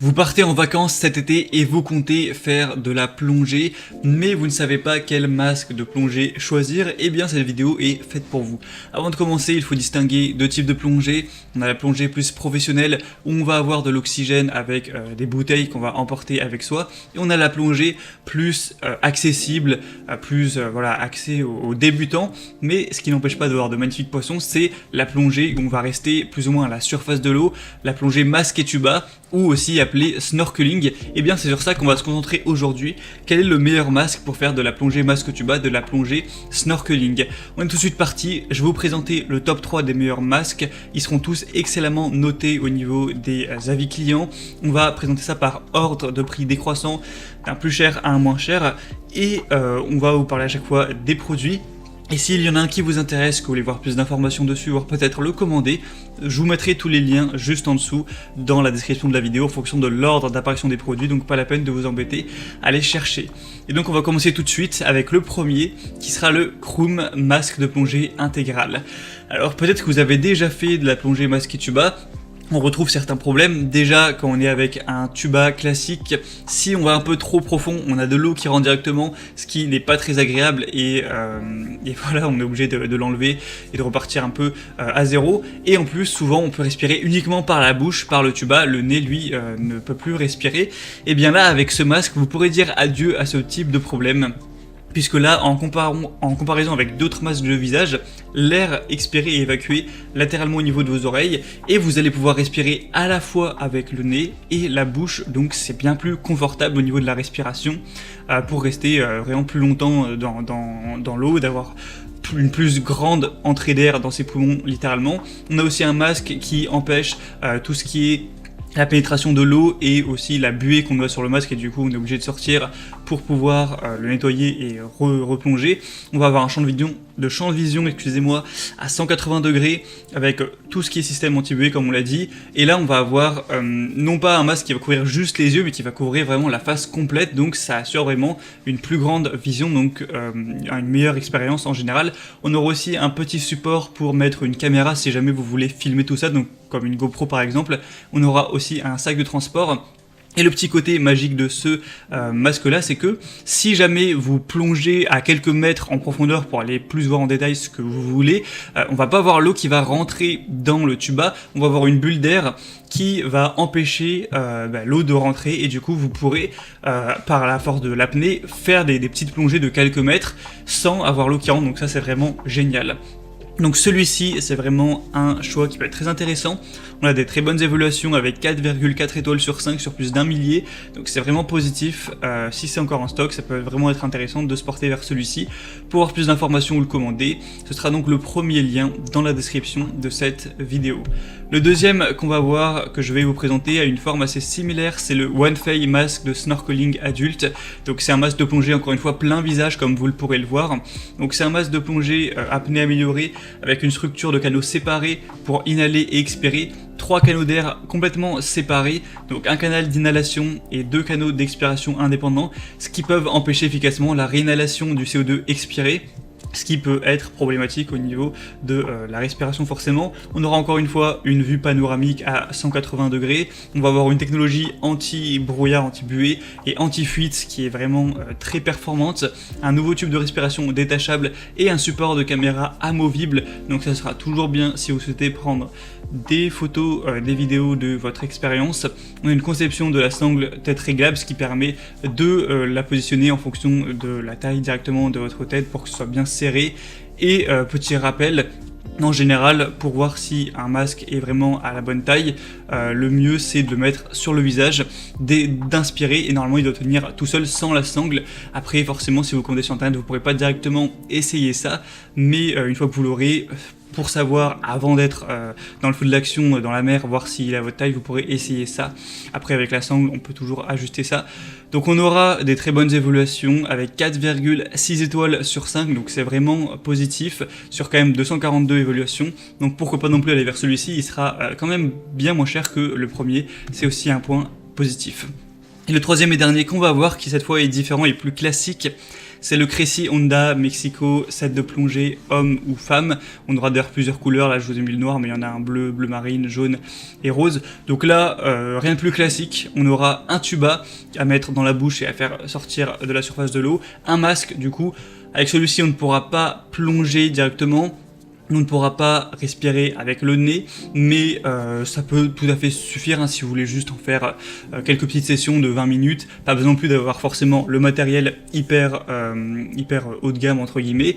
Vous partez en vacances cet été et vous comptez faire de la plongée, mais vous ne savez pas quel masque de plongée choisir, et bien cette vidéo est faite pour vous. Avant de commencer, il faut distinguer deux types de plongée. On a la plongée plus professionnelle, où on va avoir de l'oxygène avec des bouteilles qu'on va emporter avec soi, et on a la plongée plus accessible, voilà, accès aux débutants, mais ce qui n'empêche pas d'avoir de magnifiques poissons, c'est la plongée où on va rester plus ou moins à la surface de l'eau, la plongée masque et tuba, ou aussi appelé snorkeling. Et bien c'est sur ça qu'on va se concentrer aujourd'hui. Quel est le meilleur masque pour faire de la plongée masque tuba, de la plongée snorkeling? On est tout de suite parti, je vais vous présenter le top 3 des meilleurs masques. Ils seront tous excellemment notés au niveau des avis clients. On va présenter ça par ordre de prix décroissant, d'un plus cher à un moins cher, et on va vous parler à chaque fois des produits. Et s'il y en a un qui vous intéresse, que vous voulez voir plus d'informations dessus, voire peut-être le commander, je vous mettrai tous les liens juste en dessous dans la description de la vidéo en fonction de l'ordre d'apparition des produits, donc pas la peine de vous embêter à les chercher. Et donc on va commencer tout de suite avec le premier, qui sera le Kroom masque de plongée intégral. Alors peut-être que vous avez déjà fait de la plongée masque et tuba. On retrouve certains problèmes. Déjà, quand on est avec un tuba classique, si on va un peu trop profond, on a de l'eau qui rentre directement, ce qui n'est pas très agréable, et voilà, on est obligé de l'enlever et de repartir un peu à zéro. Et en plus, souvent, on peut respirer uniquement par la bouche, par le tuba. Le nez, lui, ne peut plus respirer. Et bien là, avec ce masque, vous pourrez dire adieu à ce type de problème. Puisque là, en comparaison avec d'autres masques de visage, l'air expiré est évacué latéralement au niveau de vos oreilles, et vous allez pouvoir respirer à la fois avec le nez et la bouche, donc c'est bien plus confortable au niveau de la respiration, pour rester vraiment plus longtemps dans l'eau, d'avoir une plus grande entrée d'air dans ses poumons littéralement. On a aussi un masque qui empêche tout ce qui est la pénétration de l'eau et aussi la buée qu'on a sur le masque, et du coup on est obligé de sortir pour pouvoir le nettoyer et replonger. On va avoir un champ de vision, excusez-moi, à 180 degrés avec tout ce qui est système anti-buée comme on l'a dit, et là on va avoir non pas un masque qui va couvrir juste les yeux mais qui va couvrir vraiment la face complète, donc ça assure vraiment une plus grande vision, donc une meilleure expérience en général. On aura aussi un petit support pour mettre une caméra si jamais vous voulez filmer tout ça, donc comme une GoPro par exemple. On aura aussi un sac de transport. Et le petit côté magique de ce masque-là, c'est que si jamais vous plongez à quelques mètres en profondeur pour aller plus voir en détail ce que vous voulez, on va pas avoir l'eau qui va rentrer dans le tuba, on va avoir une bulle d'air qui va empêcher l'eau de rentrer, et du coup vous pourrez, par la force de l'apnée, faire des petites plongées de quelques mètres sans avoir l'eau qui rentre, donc ça c'est vraiment génial. Donc celui-ci, c'est vraiment un choix qui peut être très intéressant. On a des très bonnes évaluations avec 4,4 étoiles sur 5 sur plus d'un millier, donc c'est vraiment positif. Si c'est encore en stock, ça peut vraiment être intéressant de se porter vers celui-ci. Pour avoir plus d'informations ou le commander, ce sera donc le premier lien dans la description de cette vidéo. Le deuxième qu'on va voir, que je vais vous présenter, a une forme assez similaire, c'est le OneFei masque de snorkeling adulte. Donc c'est un masque de plongée, encore une fois, plein visage comme vous le pourrez le voir. Donc c'est un masque de plongée apnée améliorée, avec une structure de canaux séparés pour inhaler et expirer, 3 canaux d'air complètement séparés, donc un canal d'inhalation et 2 canaux d'expiration indépendants, ce qui peuvent empêcher efficacement la réinhalation du CO2 expiré, ce qui peut être problématique au niveau de la respiration forcément. On aura encore une fois une vue panoramique à 180 degrés, on va avoir une technologie anti-brouillard, anti-buée et anti-fuite qui est vraiment très performante, un nouveau tube de respiration détachable et un support de caméra amovible, donc ça sera toujours bien si vous souhaitez prendre des photos, des vidéos de votre expérience. On a une conception de la sangle tête réglable, ce qui permet de la positionner en fonction de la taille directement de votre tête pour que ce soit bien serré. Et petit rappel, en général, pour voir si un masque est vraiment à la bonne taille, le mieux c'est de le mettre sur le visage, d'inspirer, et normalement il doit tenir tout seul sans la sangle. Après forcément si vous commandez sur internet vous ne pourrez pas directement essayer ça, mais une fois que vous l'aurez, pour savoir, avant d'être dans le feu de l'action, dans la mer, voir s'il est à votre taille, vous pourrez essayer ça. Après avec la sangle, on peut toujours ajuster ça. Donc on aura des très bonnes évaluations avec 4,6 étoiles sur 5, donc c'est vraiment positif, sur quand même 242 évaluations. Donc pourquoi pas non plus aller vers celui-ci, il sera quand même bien moins cher que le premier, c'est aussi un point positif. Et le troisième et dernier qu'on va voir, qui cette fois est différent et plus classique, c'est le Cressi Honda Mexico set de plongée homme ou femme. On aura d'ailleurs plusieurs couleurs, là je vous ai mis le noir mais il y en a un bleu, bleu marine, jaune et rose. Donc là rien de plus classique, on aura un tuba à mettre dans la bouche et à faire sortir de la surface de l'eau, un masque du coup. Avec celui-ci on ne pourra pas plonger directement, on ne pourra pas respirer avec le nez, mais ça peut tout à fait suffire hein, si vous voulez juste en faire quelques petites sessions de 20 minutes. Pas besoin non plus d'avoir forcément le matériel hyper haut de gamme entre guillemets.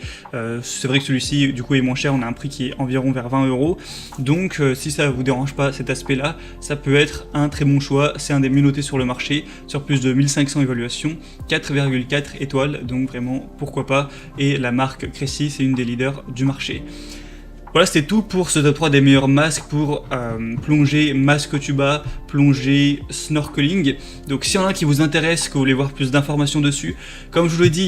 C'est vrai que celui-ci du coup est moins cher, on a un prix qui est environ vers 20 €. Donc si ça vous dérange pas cet aspect-là, ça peut être un très bon choix. C'est un des mieux notés sur le marché, sur plus de 1500 évaluations, 4,4 étoiles, donc vraiment pourquoi pas. Et la marque Cressi, c'est une des leaders du marché. Voilà, c'était tout pour ce top 3 des meilleurs masques pour plongée, masque tuba, plongée, snorkeling. Donc s'il y en a qui vous intéresse, que vous voulez voir plus d'informations dessus, comme je vous l'ai dit,